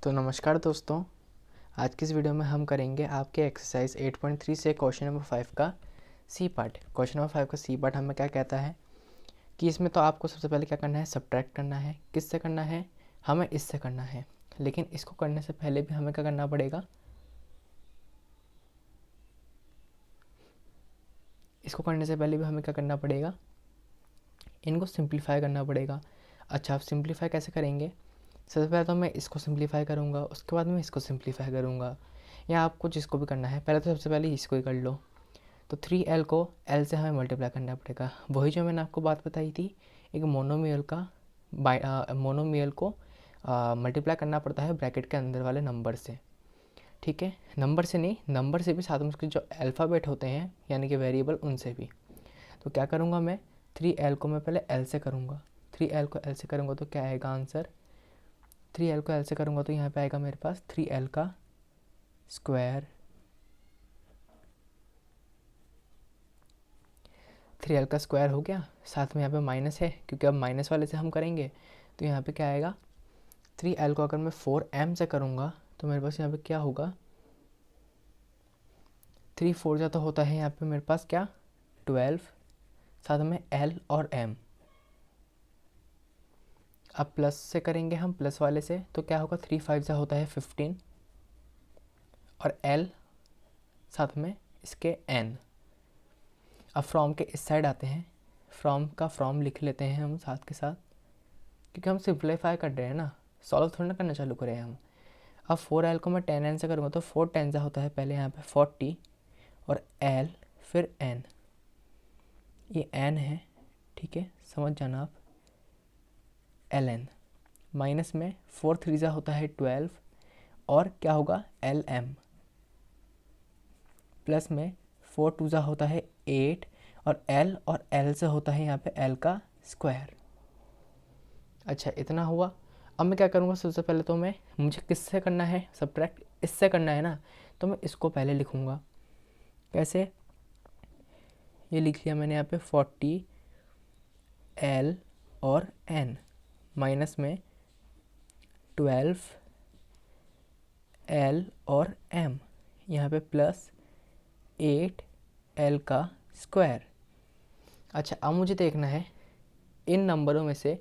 तो नमस्कार दोस्तों, आज की इस वीडियो में हम करेंगे आपके एक्सरसाइज 8.3 से क्वेश्चन नंबर 5 का सी पार्ट। क्वेश्चन नंबर 5 का सी पार्ट हमें क्या कहता है कि इसमें तो आपको सबसे पहले क्या करना है, सब्ट्रैक्ट करना है। किससे करना है? हमें इससे करना है। लेकिन इसको करने से पहले भी हमें क्या करना पड़ेगा, इनको सिंप्लीफाई करना पड़ेगा। अच्छा, आप सिंप्लीफाई कैसे करेंगे? सबसे पहले तो मैं इसको सिंप्लीफाई करूँगा, उसके बाद मैं इसको सिंप्लीफाई करूँगा, या आपको जिसको भी करना है। पहले तो सबसे पहले इसको ही कर लो। तो 3l को l से हमें मल्टीप्लाई करना पड़ेगा। वही जो मैंने आपको बात बताई थी, एक मोनोमियल को मल्टीप्लाई करना पड़ता है ब्रैकेट के अंदर वाले नंबर से। ठीक है, नंबर से नहीं, नंबर से भी, साथ में उसके जो अल्फ़ाबेट होते हैं यानी कि वेरिएबल, उनसे भी। तो क्या करूँगा मैं, 3l को मैं पहले l से करूँगा। 3l को l से करूँगा तो क्या आएगा आंसर? 3l को l से करूँगा तो यहाँ पे आएगा मेरे पास 3l का स्क्वायर। 3l का स्क्वायर हो गया, साथ में यहाँ पे माइनस है क्योंकि अब माइनस वाले से हम करेंगे। तो यहाँ पे क्या आएगा, 3l को अगर मैं 4m से करूँगा तो मेरे पास यहाँ पे क्या होगा, 3 4 जा तो होता है यहाँ पे मेरे पास क्या, 12, साथ में l और m। अब प्लस से करेंगे हम, प्लस वाले से, तो क्या होगा, 3 5 जा होता है 15 और l साथ में इसके n। अब फ्रॉम के इस साइड आते हैं, फ्रॉम का फ्रॉम लिख लेते हैं हम साथ के साथ, क्योंकि हम सिंप्लीफाई कर रहे हैं ना, सॉल्व थोड़ा ना करना चालू करें हम। अब 4l को मैं 10n से करूँगा तो 4 10 जा होता है पहले यहाँ पे 40 और l फिर n, ये n है, ठीक है, समझ जाना आप। ln माइनस में 4 3 जा होता है 12 और क्या होगा, lm, प्लस में 4 2 जा होता है 8 और l और l से होता है यहाँ पे l का स्क्वायर। अच्छा, इतना हुआ। अब मैं क्या करूँगा, सबसे पहले तो मुझे किससे करना है सब्ट्रैक्ट, इससे करना है ना, तो मैं इसको पहले लिखूँगा। कैसे? ये लिख लिया मैंने यहाँ पे 40 l और n, माइनस में 12 l और m, यहाँ पे प्लस 8 l का स्क्वायर। अच्छा, अब मुझे देखना है इन नंबरों में से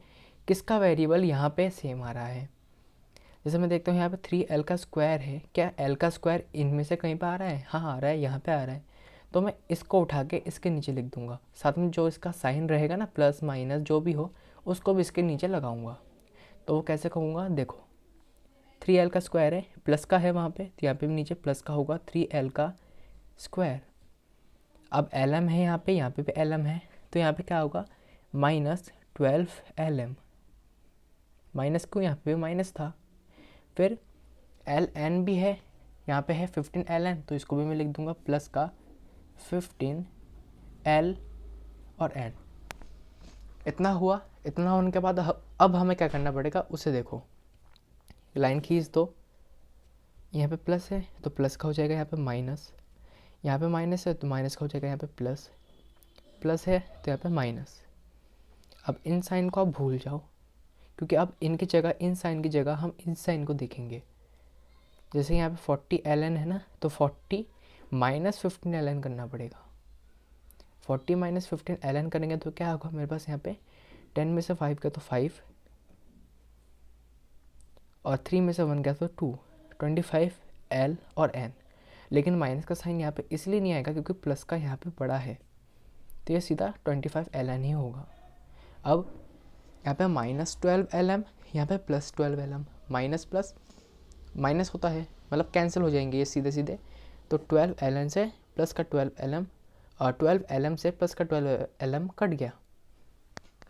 किसका वेरिएबल यहाँ पे सेम आ रहा है। जैसे मैं देखता हूँ यहाँ पे 3l का स्क्वायर है, क्या l का स्क्वायर इनमें से कहीं पे आ रहा है? हाँ, आ रहा है, यहाँ पे आ रहा है। तो मैं इसको उठा के इसके नीचे लिख दूंगा, साथ में जो इसका साइन रहेगा ना, प्लस माइनस जो भी हो, उसको भी इसके नीचे लगाऊंगा। तो वो कैसे कहूँगा, देखो 3l का स्क्वायर है, प्लस का है वहाँ पे, तो यहाँ पे भी नीचे प्लस का होगा, 3l का स्क्वायर। अब lm है यहाँ पे भी lm है, तो यहाँ पे क्या होगा, माइनस 12lm। माइनस क्यों, यहाँ पे भी माइनस था। फिर ln भी है, यहाँ पे है 15ln, तो इसको भी मैं लिख दूंगा प्लस का 15l और n। इतना हुआ। इतना होने के बाद अब हमें क्या करना पड़ेगा उसे देखो, लाइन खींच दो। यहाँ पे प्लस है तो प्लस का हो जाएगा यहाँ पे माइनस, यहाँ पे माइनस है तो माइनस का हो जाएगा यहाँ पे प्लस, प्लस है तो यहाँ पे माइनस। अब इन साइन को आप भूल जाओ, क्योंकि अब इनकी जगह, इन साइन की जगह हम इस साइन को देखेंगे। जैसे यहाँ पे 40ln है ना, तो 40 माइनस 15ln करना पड़ेगा। 40 माइनस 15ln करेंगे तो क्या होगा मेरे पास, यहाँ पे 10 में से 5 गया तो 5 और 3 में से 1 गया तो 2, 25l और n। लेकिन माइनस का साइन यहाँ पे इसलिए नहीं आएगा क्योंकि प्लस का यहाँ पे बड़ा है, तो ये सीधा 25ln ही होगा। अब यहाँ पे माइनस 12lm, यहाँ पे plus 12lm, minus plus minus होता है, मतलब कैंसिल हो जाएंगे ये सीधे सीधे। तो 12ln से प्लस का 12lm और 12lm से प्लस का 12lm कट गया।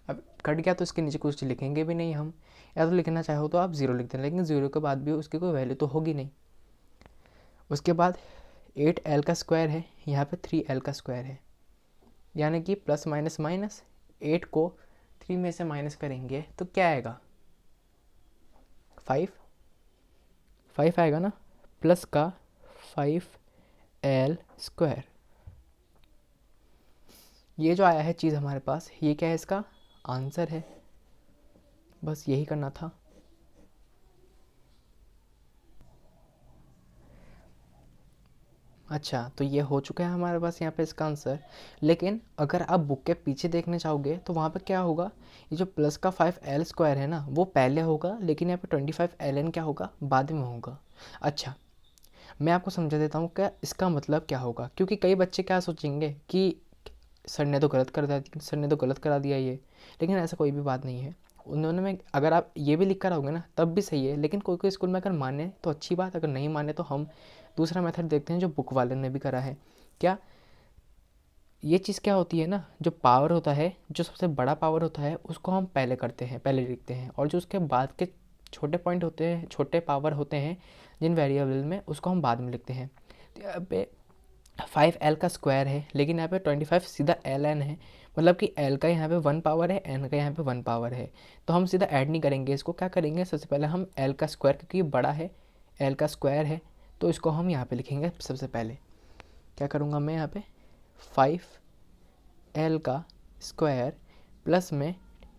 अब कट गया तो इसके नीचे कुछ लिखेंगे भी नहीं हम, या तो लिखना चाहो तो आप 0 लिख दें, लेकिन 0 के बाद भी उसकी कोई वैल्यू तो होगी नहीं। उसके बाद 8l का स्क्वायर है, यहाँ पे 3l का स्क्वायर है, यानी कि प्लस माइनस माइनस, 8 को 3 में से माइनस करेंगे तो क्या आएगा, 5 आएगा ना, प्लस का 5l स्क्वायर। ये जो आया है चीज़ हमारे पास, ये क्या है, इसका आंसर है। बस यही करना था। अच्छा, तो ये हो चुका है हमारे पास यहाँ पे इसका आंसर। लेकिन अगर आप बुक के पीछे देखने चाहोगे तो वहाँ पे क्या होगा, ये जो प्लस का 5l² है ना वो पहले होगा, लेकिन यहाँ पे 25ln क्या होगा, बाद में होगा। अच्छा, मैं आपको समझा देता हूँ क्या इसका मतलब क्या होगा, क्योंकि कई बच्चे क्या सोचेंगे कि सर ने तो गलत करा दिया ये, लेकिन ऐसा कोई भी बात नहीं है। उन्होंने में अगर आप ये भी लिख कर आओगे ना तब भी सही है, लेकिन कोई कोई स्कूल में अगर माने तो अच्छी बात, अगर नहीं माने तो हम दूसरा मेथड देखते हैं जो बुक वाले ने भी करा है। क्या ये चीज़ क्या होती है ना, जो पावर होता है, जो सबसे बड़ा पावर होता है उसको हम पहले करते हैं, पहले लिखते हैं, और जो उसके बाद के छोटे पॉइंट होते हैं, छोटे पावर होते हैं जिन वेरिएबल में, उसको हम बाद में लिखते हैं। तो यहाँ पे 5l² है, लेकिन यहाँ पे 25 सीधा ln है, मतलब कि l का यहाँ पे 1 पावर है, n का यहाँ पे 1 पावर है। तो हम सीधा ऐड नहीं करेंगे, इसको क्या करेंगे, सबसे पहले हम l², क्योंकि ये बड़ा है, l² है, तो इसको हम यहाँ पे लिखेंगे सबसे पहले। क्या करूँगा मैं यहाँ पे 5l² प्लस में,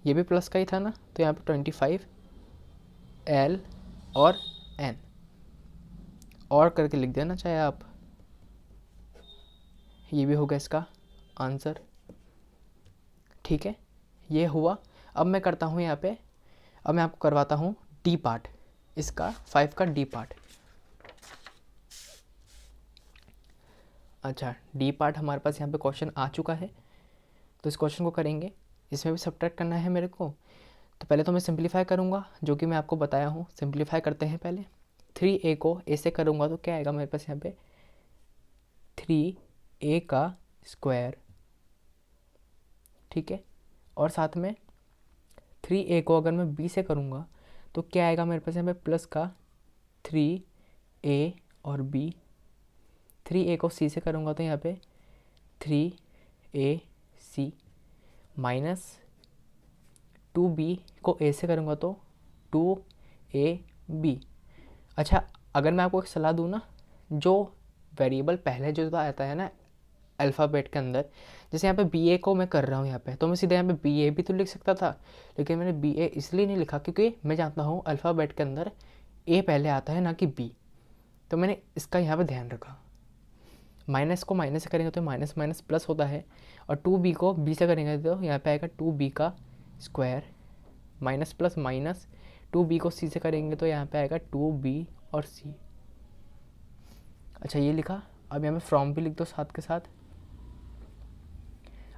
ये भी प्लस का ही था ना, तो यहाँ पे 25l और n और करके लिख देना चाहे आप। ये भी होगा इसका आंसर। ठीक है, ये हुआ। अब मैं करता हूँ यहाँ पे, अब मैं आपको करवाता हूँ डी पार्ट, इसका 5 का डी पार्ट। अच्छा, डी पार्ट हमारे पास यहाँ पे क्वेश्चन आ चुका है, तो इस क्वेश्चन को करेंगे। इसमें भी सब्ट्रैक्ट करना है मेरे को, तो पहले तो मैं सिंप्लीफाई करूँगा, जो कि मैं आपको बताया हूँ। सिंप्लीफाई करते हैं पहले। 3a को a से करूँगा तो क्या आएगा मेरे पास यहाँ पे, 3a²। ठीक है, और साथ में 3a को अगर मैं b से करूँगा तो क्या आएगा मेरे पास यहाँ पे, प्लस का 3a और b। 3a को c से करूँगा तो यहाँ पे 3ac माइनस 2b को a से करूँगा तो 2ab। अच्छा, अगर मैं आपको एक सलाह दूँ ना, जो वेरिएबल पहले जो आता है ना अल्फ़ाबेट के अंदर, जैसे यहाँ पे बी ए को मैं कर रहा हूँ यहाँ पे, तो मैं सीधे यहाँ पे बी ए भी तो लिख सकता था, लेकिन मैंने बी ए इसलिए नहीं लिखा क्योंकि मैं जानता हूँ अल्फ़ाबेट के अंदर ए पहले आता है ना कि बी, तो मैंने इसका यहाँ पे ध्यान रखा। माइनस को माइनस से करेंगे तो माइनस माइनस प्लस होता है, और 2b को b से करेंगे तो यहाँ पे आएगा 2b² minus plus minus, 2b को c से करेंगे तो यहाँ पे आएगा 2b और c। अच्छा, ये लिखा। अब यहाँ पे फ्रॉम भी लिख दो साथ के साथ।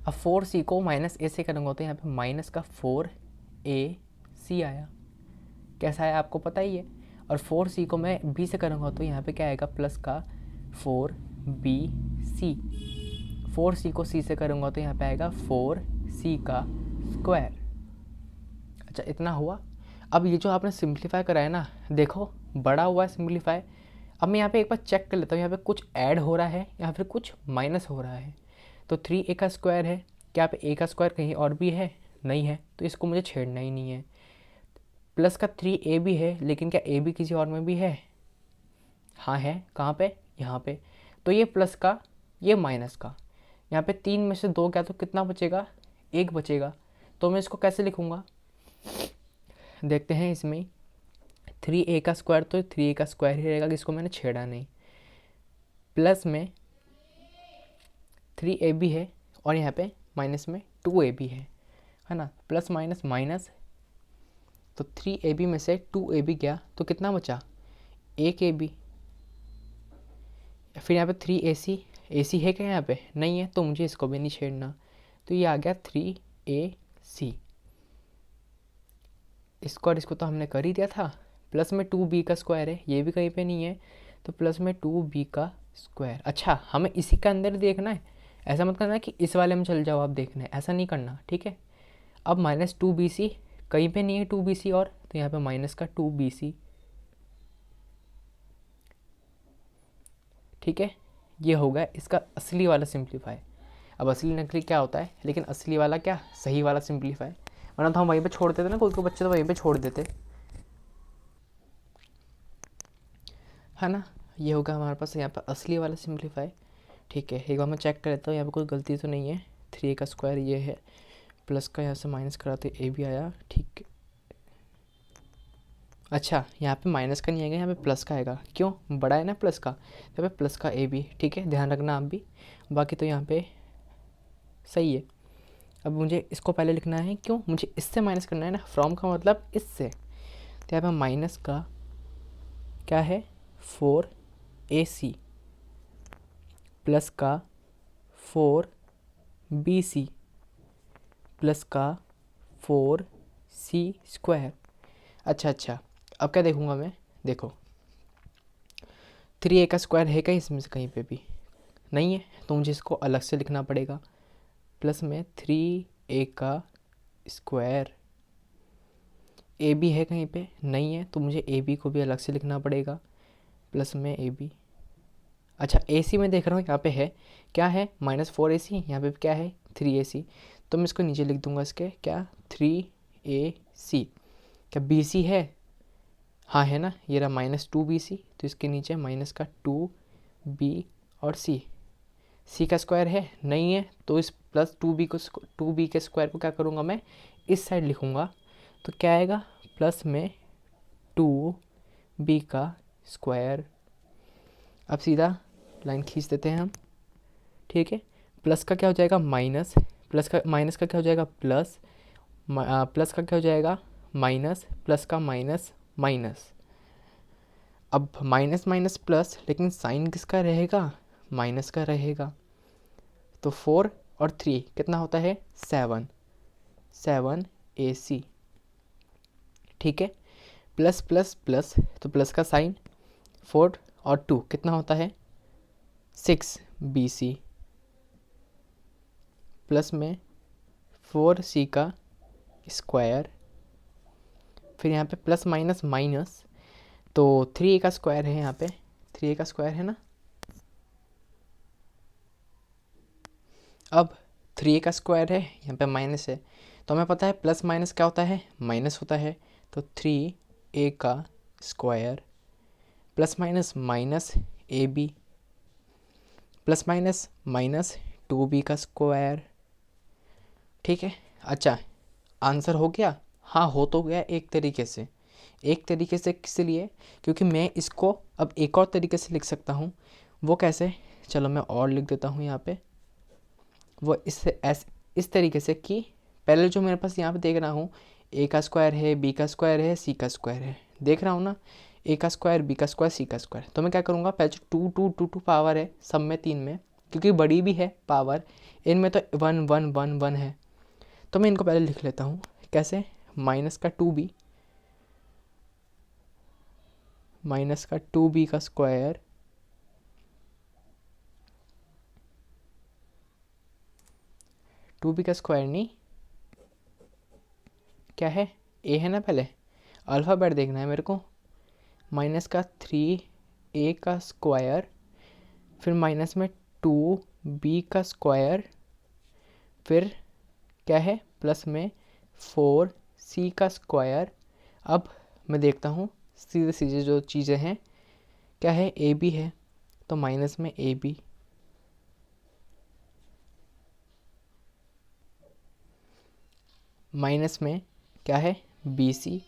अब 4c को माइनस a से करूँगा तो यहाँ पे माइनस का 4ac आया। कैसा है आपको पता ही है। और 4c को मैं b से करूँगा तो यहाँ पे क्या आएगा, प्लस का 4bc। 4c को c से करूँगा तो यहाँ पे आएगा 4c²। अच्छा, इतना हुआ। अब ये जो आपने सिंप्लीफाई करा है ना, देखो बड़ा हुआ है सिंप्लीफाई। अब मैं यहाँ पे एक बार चेक कर लेता हूँ, यहाँ पे कुछ ऐड हो रहा है या फिर कुछ माइनस हो रहा है। तो 3a² है, क्या यहाँ पे a² कहीं और भी है, नहीं है, तो इसको मुझे छेड़ना ही नहीं है। प्लस का 3a भी है, लेकिन क्या a भी किसी और में भी है, हाँ है, कहाँ पे, यहाँ पे। तो ये प्लस का, ये माइनस का, यहाँ पे 3 में से 2 क्या, तो कितना बचेगा, 1 बचेगा। तो मैं इसको कैसे लिखूँगा, देखते हैं। इसमें 3a² तो 3a² ही रहेगा, जिसको मैंने छेड़ा नहीं। प्लस में 3ab है, और यहाँ पे माइनस में 2ab है ना, प्लस माइनस माइनस। तो 3ab में से 2ab गया तो कितना बचा, 1ab। फिर यहाँ पे 3ac है क्या यहाँ पे, नहीं है, तो मुझे इसको भी नहीं छेड़ना। तो ये आ गया 3ac। इसको और इसको तो हमने कर ही दिया था। प्लस में 2b² है, ये भी कहीं पे नहीं है, तो प्लस में 2b²। अच्छा, हमें इसी के अंदर देखना है, ऐसा मत करना कि इस वाले में चल जाओ आप देखने, ऐसा नहीं करना, ठीक है। अब माइनस 2bc, कहीं पे नहीं है 2bc और, तो यहाँ पे माइनस का 2bc। ठीक है, ये होगा इसका असली वाला सिंप्लीफाई। अब असली नकली क्या होता है, लेकिन असली वाला क्या, सही वाला सिंप्लीफाई। वरना तो हम वहीं पे छोड़ देते ना, कोई कोई बच्चे तो वहीं पे छोड़ देते, है ना। ये होगा हमारे पास यहाँ पर असली वाला सिंप्लीफाई। ठीक है, एक बार मैं चेक कर लेता हूँ यहाँ पे कोई गलती तो नहीं है। 3a² ये है, प्लस का यहाँ से माइनस कराते ए भी आया, ठीक है। अच्छा, यहाँ पे माइनस का नहीं आएगा, यहाँ पे प्लस का आएगा। क्यों? बड़ा है ना प्लस का, यहाँ पे प्लस का ए बी। ठीक है, ध्यान रखना आप भी। बाकी तो यहाँ पे सही है। अब मुझे इसको पहले लिखना है, क्यों? मुझे इससे माइनस करना है ना, फ्रॉम का मतलब इससे। तो यहाँ पे माइनस का क्या है 4AC प्लस का 4BC प्लस का 4C²। अच्छा, अब क्या देखूँगा मैं? देखो 3A का स्क्वायर है क्या इसमें से? कहीं पे भी नहीं है, तो मुझे इसको अलग से लिखना पड़ेगा। प्लस में 3A का स्क्वायर। ए बी है कहीं पे? नहीं है, तो मुझे ए बी को भी अलग से लिखना पड़ेगा। प्लस में ए बी। अच्छा, ए सी मैं देख रहा हूँ यहाँ पे है, क्या है? -4AC। यहाँ पे क्या है? 3AC। तो मैं इसको नीचे लिख दूंगा, इसके क्या 3AC। क्या बी सी है? हाँ है ना, ये रहा -2BC। तो इसके नीचे माइनस का 2B और सी का स्क्वायर है? नहीं है, तो इस प्लस 2B के स्क्वायर को क्या करूँगा मैं? इस साइड लिखूँगा। तो क्या आएगा? प्लस में 2B का स्क्वायर। अब सीधा लाइन खींच देते हैं हम। ठीक है, प्लस का क्या हो जाएगा? माइनस। माइनस का क्या हो जाएगा? प्लस। प्लस का क्या हो जाएगा? माइनस। प्लस का माइनस माइनस। अब माइनस माइनस प्लस, लेकिन साइन किसका रहेगा? माइनस का रहेगा। तो 4 और 3 कितना होता है? 7AC। ठीक है, प्लस प्लस प्लस, तो प्लस का साइन। 4 और 2 कितना होता है? 6BC प्लस में 4C का स्क्वायर। फिर यहाँ पे प्लस माइनस माइनस, तो 3A का स्क्वायर है यहाँ पे। 3A का स्क्वायर है ना। अब 3A का स्क्वायर है, यहाँ पे माइनस है, तो हमें पता है प्लस माइनस क्या होता है? माइनस होता है। तो 3A का square plus minus minus AB plus minus minus 2B का स्क्वायर। ठीक है, अच्छा आंसर हो गया? हाँ, हो तो गया एक तरीके से। एक तरीके से किस लिए? क्योंकि मैं इसको अब एक और तरीके से लिख सकता हूँ। वो कैसे? चलो मैं और लिख देता हूँ यहाँ पे। वो इस तरीके से कि पहले जो मेरे पास यहाँ पे देख रहा हूँ, ए का स्क्वायर है, बी का स्क्वायर है, सी का स्क्वायर है, देख रहा हूँ ना, ए का स्क्वायर, बी का स्क्वायर, सी का स्क्वायर। तो मैं क्या करूँगा? पहले जो टू पावर है सब में, 3 में, क्योंकि बड़ी भी है पावर, इनमें तो 1 1 1 1 है, तो मैं इनको पहले लिख लेता हूँ। कैसे? माइनस का 2B का स्क्वायर नहीं, क्या है? ए है ना, पहले अल्फ़ाबेट देखना है मेरे को। माइनस का 3A का स्क्वायर, फिर माइनस में 2B का स्क्वायर, फिर क्या है? प्लस में 4C का स्क्वायर। अब मैं देखता हूँ सीधे सीधे जो चीज़ें हैं, क्या है? ए बी है, तो माइनस में ए बी, माइनस में क्या है? बी सी,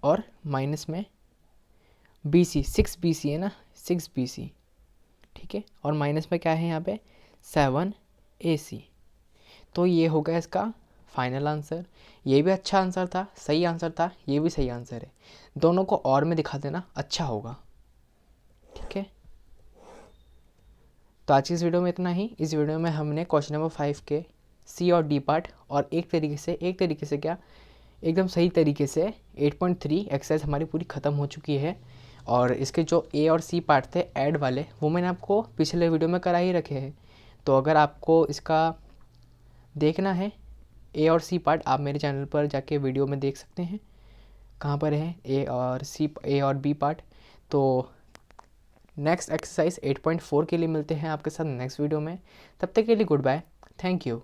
और माइनस में बी सी, 6BC है ना, 6BC। ठीक है, और माइनस में क्या है यहाँ पे? 7AC। तो ये हो गया इसका फाइनल आंसर। ये भी अच्छा आंसर था, सही आंसर था, ये भी सही आंसर है। दोनों को और में दिखा देना, अच्छा होगा। ठीक है, तो आज की इस वीडियो में इतना ही। इस वीडियो में हमने क्वेश्चन नंबर 5 के सी और डी पार्ट और एक तरीके से क्या, एकदम सही तरीके से 8.3 एक्सरसाइज हमारी पूरी ख़त्म हो चुकी है। और इसके जो ए और सी पार्ट थे ऐड वाले, वो मैंने आपको पिछले वीडियो में करा ही रखे हैं। तो अगर आपको इसका देखना है ए और सी पार्ट, आप मेरे चैनल पर जाके वीडियो में देख सकते हैं कहाँ पर है ए और बी पार्ट। तो नेक्स्ट एक्सरसाइज 8.4 के लिए मिलते हैं आपके साथ नेक्स्ट वीडियो में। तब तक के लिए गुड बाय, थैंक यू।